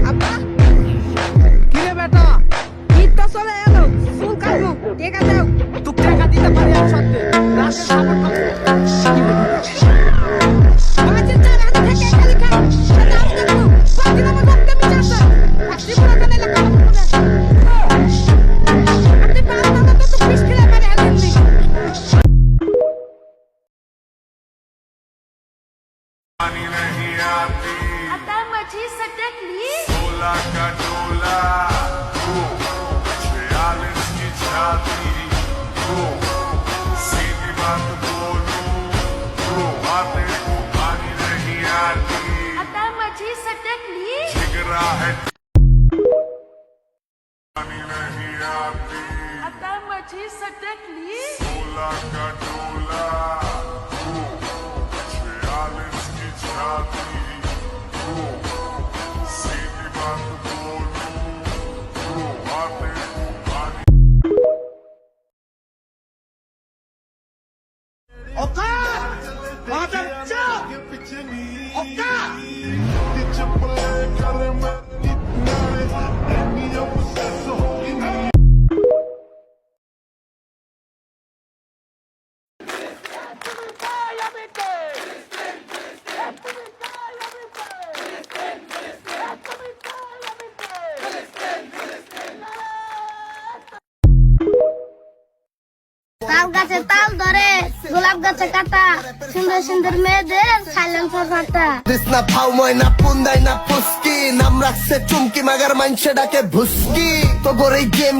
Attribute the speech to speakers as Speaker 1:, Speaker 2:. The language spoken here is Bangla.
Speaker 1: আব্বা কিরে বেটা ঈদ তো চলে এলো চুল কাটবো টেকা দাও তুই টাকা দিতে পারি আমি সত্যি রাতে সাপোর্ট বাজে চার হাত থেকে খালি খাই সেটা আমি দেখবো বাকি আমার রক্তে মিশাছে আসি পুরো কানে লাগা আপনি পারনা না তো ফিস খেলা পারে আলেননি
Speaker 2: पानी नहीं आती
Speaker 3: आता माझी सटकली
Speaker 2: 16 का डोला 46 की छाती सीधी बात बोलूं बातें को पानी नहीं आती
Speaker 3: आता माझी सटकली
Speaker 2: जिगरा है पानी नहीं आती
Speaker 3: आता माझी सटकली
Speaker 2: 16 का डोला 46 की छाती सीधी बात बोलूं बातें को पानी
Speaker 4: তাল গাছে তাল ধরে গোলাপ গাছে কাটা সুন্দর সুন্দর মেয়েদের সাইলেন্সার ফাটা
Speaker 5: না ফাও ময়না পুন্দাই না পুস্কি নাম রাখছে চুমকি মাগার মাইনসে ডাকে ভুস্কি তো গরে গেম